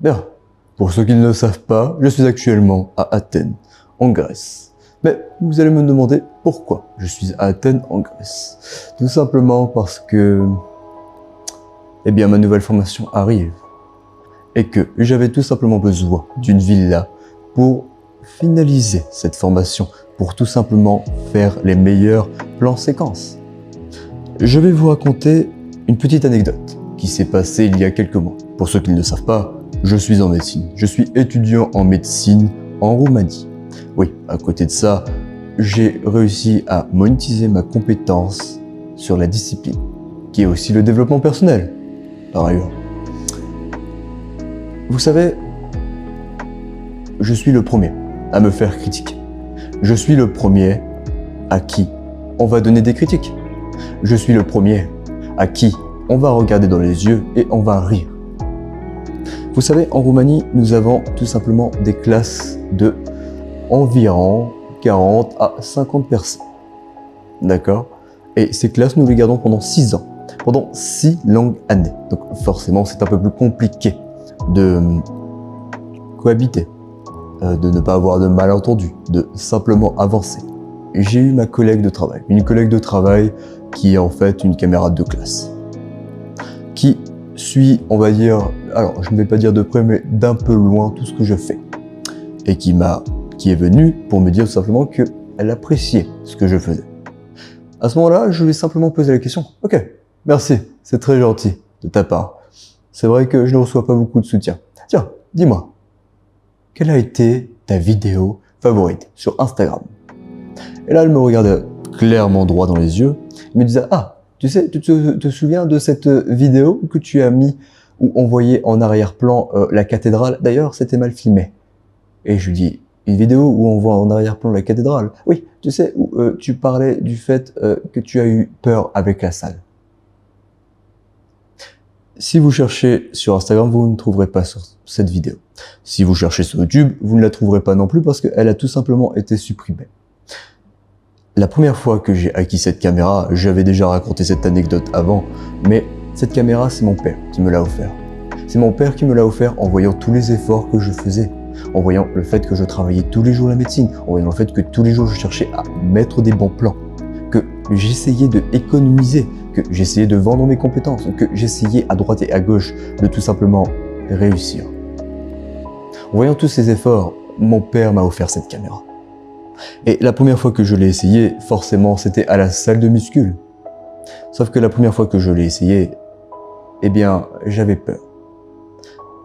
Bien, pour ceux qui ne le savent pas, je suis actuellement à Athènes, en Grèce. Mais vous allez me demander pourquoi je suis à Athènes, en Grèce. Tout simplement parce que, eh bien, ma nouvelle formation arrive. Et que j'avais tout simplement besoin d'une villa pour finaliser cette formation, pour tout simplement faire les meilleurs plans séquences. Je vais vous raconter une petite anecdote qui s'est passée il y a quelques mois. Pour ceux qui ne le savent pas, je suis en médecine. Je suis étudiant en médecine en Roumanie. Oui, à côté de ça, j'ai réussi à monétiser ma compétence sur la discipline, qui est aussi le développement personnel, par ailleurs. Vous savez, je suis le premier à me faire critiquer. Je suis le premier à qui on va donner des critiques. Je suis le premier à qui on va regarder dans les yeux et on va rire. Vous savez, en Roumanie, nous avons tout simplement des classes de environ 40 à 50 personnes. D'accord? Et ces classes, nous les gardons pendant 6 ans. Pendant 6 longues années. Donc forcément, c'est un peu plus compliqué de cohabiter, de ne pas avoir de malentendus, de simplement avancer. J'ai eu ma collègue de travail, une collègue de travail qui est en fait une camarade de classe, qui suit, on va dire, alors je ne vais pas dire de près, mais d'un peu loin tout ce que je fais, et qui est venue pour me dire tout simplement qu'elle appréciait ce que je faisais. À ce moment-là, je lui ai simplement posé la question, ok, merci, c'est très gentil de ta part. C'est vrai que je ne reçois pas beaucoup de soutien. Tiens, dis-moi, quelle a été ta vidéo favorite sur Instagram? Et là, elle me regardait clairement droit dans les yeux. Elle me disait, ah, tu sais, tu te souviens de cette vidéo que tu as mis où on voyait en arrière-plan la cathédrale? D'ailleurs, c'était mal filmé. Et je lui dis, une vidéo où on voit en arrière-plan la cathédrale? Oui, tu sais, où tu parlais du fait que tu as eu peur avec la salle. Si vous cherchez sur Instagram, vous ne trouverez pas sur cette vidéo. Si vous cherchez sur YouTube, vous ne la trouverez pas non plus parce qu'elle a tout simplement été supprimée. La première fois que j'ai acquis cette caméra, j'avais déjà raconté cette anecdote avant, mais cette caméra, c'est mon père qui me l'a offert. C'est mon père qui me l'a offert en voyant tous les efforts que je faisais, en voyant le fait que je travaillais tous les jours la médecine, en voyant le fait que tous les jours je cherchais à mettre des bons plans, que j'essayais de économiser, que j'essayais de vendre mes compétences, que j'essayais à droite et à gauche de tout simplement réussir. En voyant tous ces efforts, mon père m'a offert cette caméra. Et la première fois que je l'ai essayé, forcément, c'était à la salle de muscule. Sauf que la première fois que je l'ai essayé, eh bien, j'avais peur.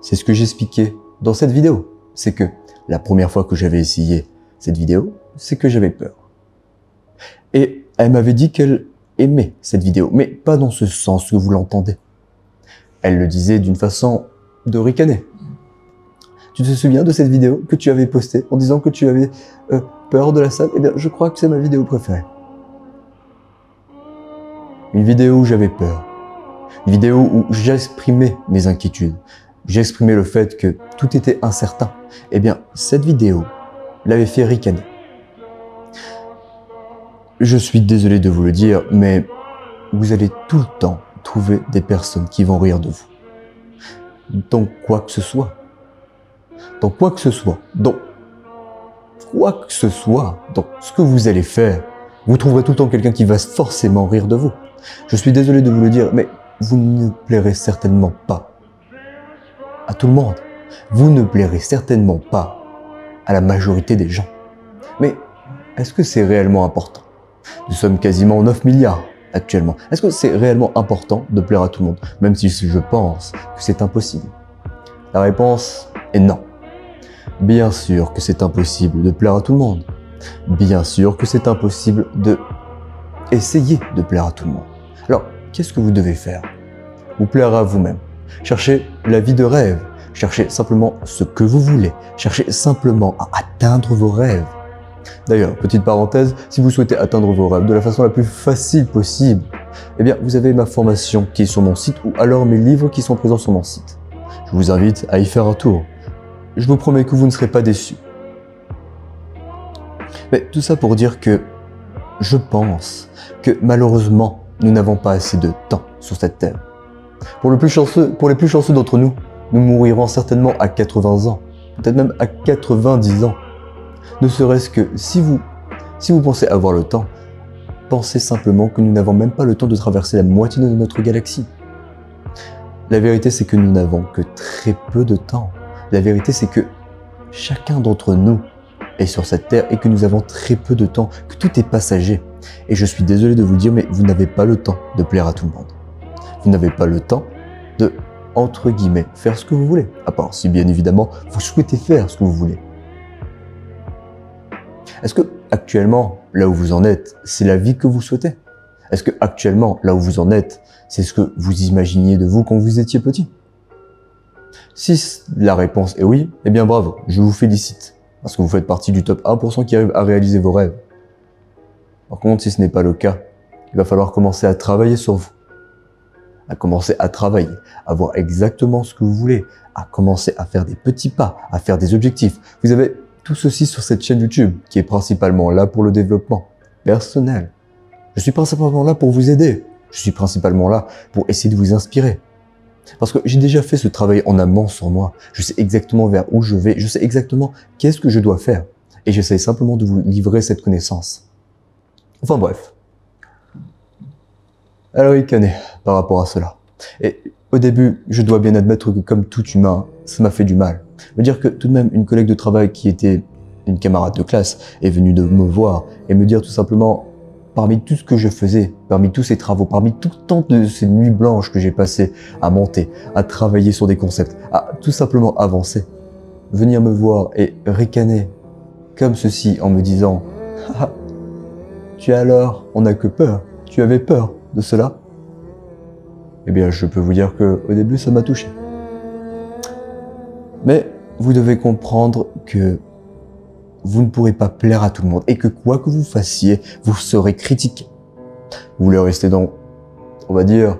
C'est ce que j'expliquais dans cette vidéo. C'est que la première fois que j'avais essayé cette vidéo, c'est que j'avais peur. Et elle m'avait dit qu'elle aimait cette vidéo, mais pas dans ce sens que vous l'entendez. Elle le disait d'une façon de ricaner. Tu te souviens de cette vidéo que tu avais postée en disant que tu avais peur de la salle? Eh bien, je crois que c'est ma vidéo préférée. Une vidéo où j'avais peur. Une vidéo où j'exprimais mes inquiétudes. J'exprimais le fait que tout était incertain. Eh bien, cette vidéo l'avait fait ricaner. Je suis désolé de vous le dire, mais vous allez tout le temps trouver des personnes qui vont rire de vous. Dans quoi que ce soit. Dans quoi que ce soit. Dans quoi que ce soit. Dans ce que vous allez faire. Vous trouverez tout le temps quelqu'un qui va forcément rire de vous. Je suis désolé de vous le dire, mais vous ne plairez certainement pas à tout le monde. Vous ne plairez certainement pas à la majorité des gens. Mais est-ce que c'est réellement important? Nous sommes quasiment 9 milliards actuellement. Est-ce que c'est réellement important de plaire à tout le monde? Même si je pense que c'est impossible. La réponse est non. Bien sûr que c'est impossible de plaire à tout le monde. Bien sûr que c'est impossible de essayer de plaire à tout le monde. Alors, qu'est-ce que vous devez faire? Vous plaire à vous-même. Cherchez la vie de rêve. Cherchez simplement ce que vous voulez. Cherchez simplement à atteindre vos rêves. D'ailleurs, petite parenthèse, si vous souhaitez atteindre vos rêves de la façon la plus facile possible, eh bien, vous avez ma formation qui est sur mon site ou alors mes livres qui sont présents sur mon site. Je vous invite à y faire un tour. Je vous promets que vous ne serez pas déçus. Mais tout ça pour dire que je pense que malheureusement, nous n'avons pas assez de temps sur cette terre. Pour les plus chanceux d'entre nous, Nous mourirons certainement à 80 ans, peut-être même à 90 ans. Ne serait-ce que si vous pensez avoir le temps, pensez simplement que nous n'avons même pas le temps de traverser la moitié de notre galaxie. La vérité, c'est que nous n'avons que très peu de temps. La vérité, c'est que chacun d'entre nous est sur cette terre et que nous avons très peu de temps, que tout est passager. Et je suis désolé de vous le dire, mais vous n'avez pas le temps de plaire à tout le monde. Vous n'avez pas le temps de, entre guillemets, faire ce que vous voulez. À part si bien évidemment, vous souhaitez faire ce que vous voulez. Est-ce que actuellement, là où vous en êtes, c'est la vie que vous souhaitez? Est-ce que actuellement, là où vous en êtes, c'est ce que vous imaginiez de vous quand vous étiez petit? Si la réponse est oui, eh bien bravo, je vous félicite, parce que vous faites partie du top 1% qui arrive à réaliser vos rêves. Par contre, si ce n'est pas le cas, il va falloir commencer à travailler sur vous, à commencer à travailler, à voir exactement ce que vous voulez, à commencer à faire des petits pas, à faire des objectifs. Vous avez tout ceci sur cette chaîne YouTube, qui est principalement là pour le développement personnel. Je suis principalement là pour vous aider. Je suis principalement là pour essayer de vous inspirer. Parce que j'ai déjà fait ce travail en amont sur moi. Je sais exactement vers où je vais. Je sais exactement qu'est-ce que je dois faire. Et j'essaie simplement de vous livrer cette connaissance. Enfin bref. Alors ricaner par rapport à cela. Et au début, je dois bien admettre que comme tout humain, ça m'a fait du mal. Me dire que tout de même, une collègue de travail qui était une camarade de classe est venue de me voir et me dire tout simplement, parmi tout ce que je faisais, parmi tous ces travaux, parmi tout le temps de ces nuits blanches que j'ai passées à monter, à travailler sur des concepts, à tout simplement avancer, venir me voir et ricaner comme ceci en me disant « Ah, tu as alors, on n'a que peur, tu avais peur de cela ?» Eh bien, je peux vous dire que au début, ça m'a touché. Mais vous devez comprendre que vous ne pourrez pas plaire à tout le monde et que quoi que vous fassiez, vous serez critiqué. Vous voulez rester dans, on va dire,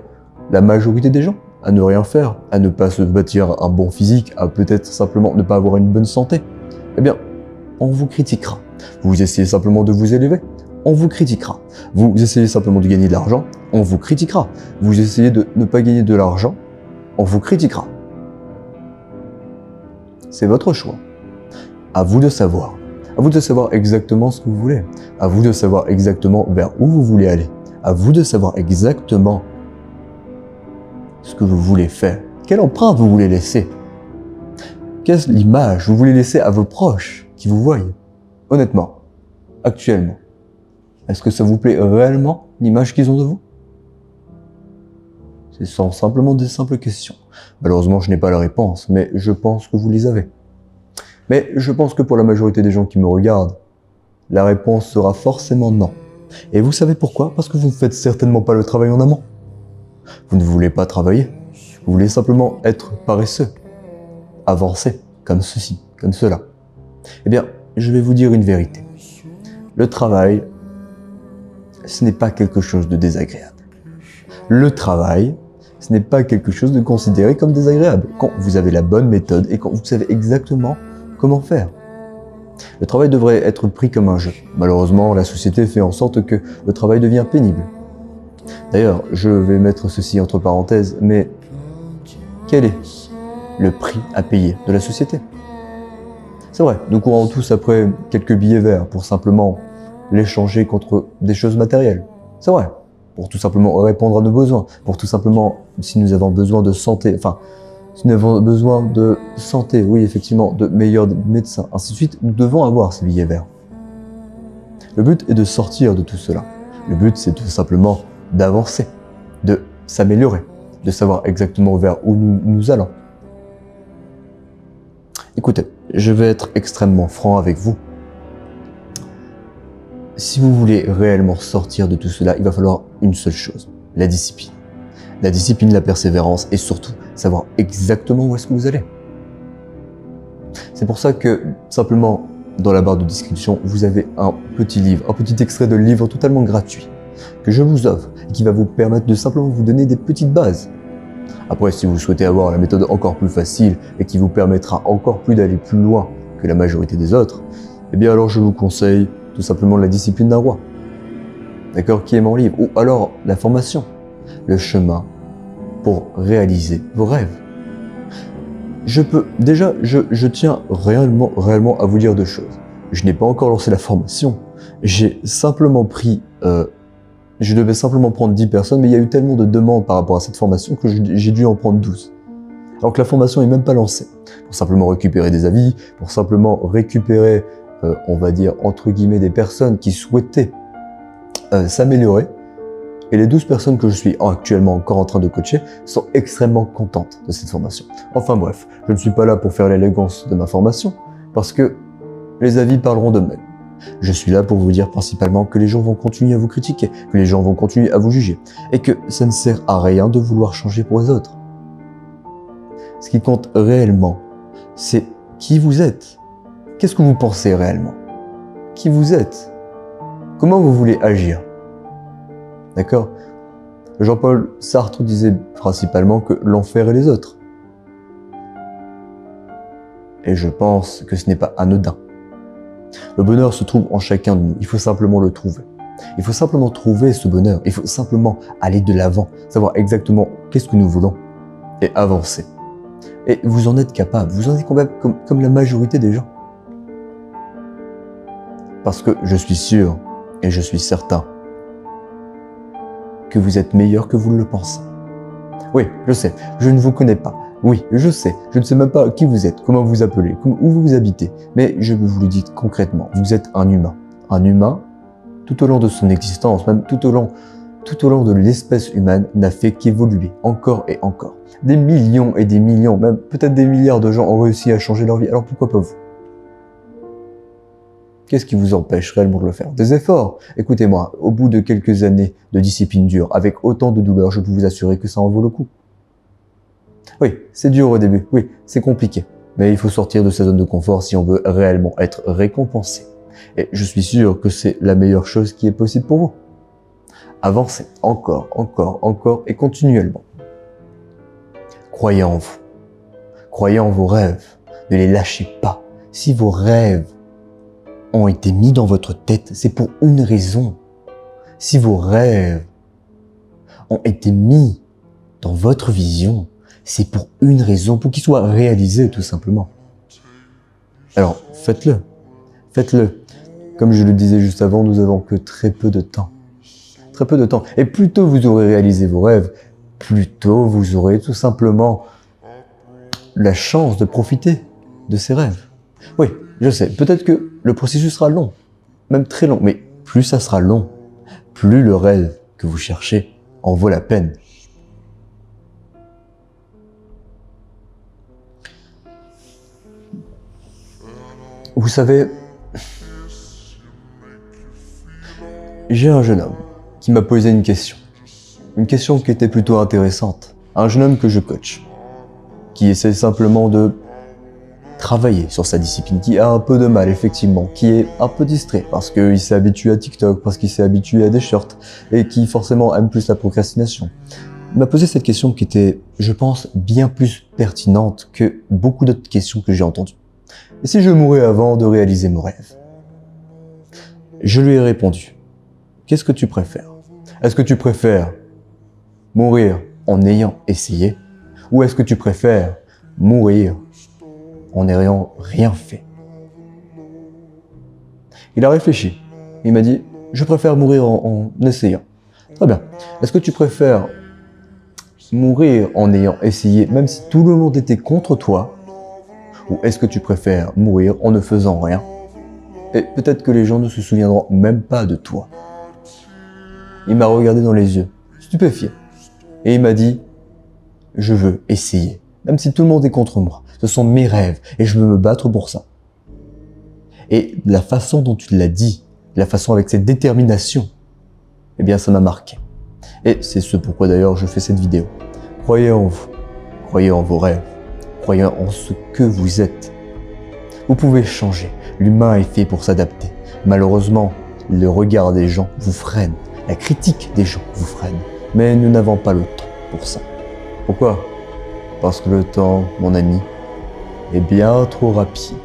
la majorité des gens, à ne rien faire, à ne pas se bâtir un bon physique, à peut-être simplement ne pas avoir une bonne santé. Eh bien, on vous critiquera. Vous essayez simplement de vous élever, on vous critiquera. Vous essayez simplement de gagner de l'argent, on vous critiquera. Vous essayez de ne pas gagner de l'argent, on vous critiquera. C'est votre choix. À vous de savoir. À vous de savoir exactement ce que vous voulez. À vous de savoir exactement vers où vous voulez aller. À vous de savoir exactement ce que vous voulez faire. Quelle empreinte vous voulez laisser. Quelle image vous voulez laisser à vos proches qui vous voient. Honnêtement, actuellement, est-ce que ça vous plaît réellement l'image qu'ils ont de vous? Ce sont simplement des simples questions. Malheureusement, je n'ai pas la réponse, mais je pense que vous les avez. Mais je pense que pour la majorité des gens qui me regardent, la réponse sera forcément non. Et vous savez pourquoi? Parce que vous ne faites certainement pas le travail en amont. Vous ne voulez pas travailler. Vous voulez simplement être paresseux. Avancer, comme ceci, comme cela. Eh bien, je vais vous dire une vérité. Le travail, ce n'est pas quelque chose de désagréable. Le travail, ce n'est pas quelque chose de considéré comme désagréable. Quand vous avez la bonne méthode et quand vous savez exactement comment faire. Le travail devrait être pris comme un jeu. Malheureusement, la société fait en sorte que le travail devient pénible. D'ailleurs, je vais mettre ceci entre parenthèses, mais quel est le prix à payer de la société? C'est vrai, nous courons tous après quelques billets verts pour simplement l'échanger contre des choses matérielles. C'est vrai, pour tout simplement répondre à nos besoins, pour tout simplement, si nous avons besoin de santé, enfin, si nous avons besoin de santé, oui, effectivement, de meilleurs médecins, ainsi de suite, nous devons avoir ces billets verts. Le but est de sortir de tout cela. Le but, c'est tout simplement d'avancer, de s'améliorer, de savoir exactement vers où nous allons. Écoutez, je vais être extrêmement franc avec vous. Si vous voulez réellement sortir de tout cela, il va falloir une seule chose, la discipline. La discipline, la persévérance et surtout savoir exactement où est-ce que vous allez. C'est pour ça que simplement dans la barre de description, vous avez un petit livre, un petit extrait de livre totalement gratuit que je vous offre et qui va vous permettre de simplement vous donner des petites bases. Après, si vous souhaitez avoir la méthode encore plus facile et qui vous permettra encore plus d'aller plus loin que la majorité des autres, eh bien alors je vous conseille tout simplement la discipline d'un roi. D'accord? Qui est mon livre? Ou alors la formation, le chemin pour réaliser vos rêves. je tiens réellement à vous dire deux choses. Je n'ai pas encore lancé la formation. J'ai simplement pris, je devais simplement prendre 10 personnes, mais il y a eu tellement de demandes par rapport à cette formation que j'ai dû en prendre 12. Alors que la formation n'est même pas lancée. Pour simplement récupérer des avis, pour simplement récupérer, on va dire, entre guillemets, des personnes qui souhaitaient s'améliorer. Et les 12 personnes que je suis actuellement encore en train de coacher sont extrêmement contentes de cette formation. Enfin bref, je ne suis pas là pour faire l'élégance de ma formation, parce que les avis parleront d'eux-mêmes. Je suis là pour vous dire principalement que les gens vont continuer à vous critiquer, que les gens vont continuer à vous juger, et que ça ne sert à rien de vouloir changer pour les autres. Ce qui compte réellement, c'est qui vous êtes. Qu'est-ce que vous pensez réellement? Qui vous êtes? Comment vous voulez agir? D'accord? Jean-Paul Sartre disait principalement que l'enfer est les autres. Et je pense que ce n'est pas anodin. Le bonheur se trouve en chacun de nous. Il faut simplement le trouver. Il faut simplement trouver ce bonheur. Il faut simplement aller de l'avant, savoir exactement qu'est-ce que nous voulons et avancer. Et vous en êtes capable. Vous en êtes capable comme la majorité des gens. Parce que je suis sûr et je suis certain que vous êtes meilleur que vous ne le pensez. Oui, je sais, je ne vous connais pas. Oui, je sais, je ne sais même pas qui vous êtes, comment vous appelez, où vous habitez. Mais je vous le dis concrètement, vous êtes un humain. Un humain, tout au long de son existence, même tout au long de l'espèce humaine, n'a fait qu'évoluer, encore et encore. Des millions et des millions, même peut-être des milliards de gens ont réussi à changer leur vie, alors pourquoi pas vous? Qu'est-ce qui vous empêche réellement de le faire? Des efforts. Écoutez-moi, au bout de quelques années de discipline dure, avec autant de douleur, je peux vous assurer que ça en vaut le coup. Oui, c'est dur au début, oui, c'est compliqué. Mais il faut sortir de sa zone de confort si on veut réellement être récompensé. Et je suis sûr que c'est la meilleure chose qui est possible pour vous. Avancez encore et continuellement. Croyez en vous. Croyez en vos rêves. Ne les lâchez pas. Si vos rêves ont été mis dans votre tête, c'est pour une raison. Si vos rêves ont été mis dans votre vision, c'est pour une raison, pour qu'ils soient réalisés tout simplement. Alors, faites-le. Faites-le. Comme je le disais juste avant, nous avons que très peu de temps. Très peu de temps. Et plus tôt vous aurez réalisé vos rêves, plus tôt vous aurez tout simplement la chance de profiter de ces rêves. Oui, je sais, peut-être que le processus sera long, même très long, mais plus ça sera long, plus le rêve que vous cherchez en vaut la peine. Vous savez, j'ai un jeune homme qui m'a posé une question qui était plutôt intéressante. Un jeune homme que je coach, qui essaie simplement de travailler sur sa discipline, qui a un peu de mal effectivement, qui est un peu distrait parce qu'il s'est habitué à TikTok, parce qu'il s'est habitué à des shorts et qui forcément aime plus la procrastination. Il m'a posé cette question qui était, je pense, bien plus pertinente que beaucoup d'autres questions que j'ai entendues. Et si je mourais avant de réaliser mon rêve? Je lui ai répondu, qu'est-ce que tu préfères? Est-ce que tu préfères mourir en ayant essayé? Ou est-ce que tu préfères mourir en n'ayant rien fait? Il a réfléchi. Il m'a dit, je préfère mourir en essayant. Très bien. Est-ce que tu préfères mourir en ayant essayé, même si tout le monde était contre toi? Ou est-ce que tu préfères mourir en ne faisant rien? Et peut-être que les gens ne se souviendront même pas de toi. Il m'a regardé dans les yeux, stupéfié. Et il m'a dit, je veux essayer, même si tout le monde est contre moi. Ce sont mes rêves et je veux me battre pour ça. Et la façon dont tu l'as dit, la façon avec cette détermination, eh bien ça m'a marqué. Et c'est ce pourquoi d'ailleurs je fais cette vidéo. Croyez en vous, croyez en vos rêves, croyez en ce que vous êtes. Vous pouvez changer, l'humain est fait pour s'adapter. Malheureusement, le regard des gens vous freine, la critique des gens vous freine. Mais nous n'avons pas le temps pour ça. Pourquoi? Parce que le temps, mon ami, est bien trop rapide.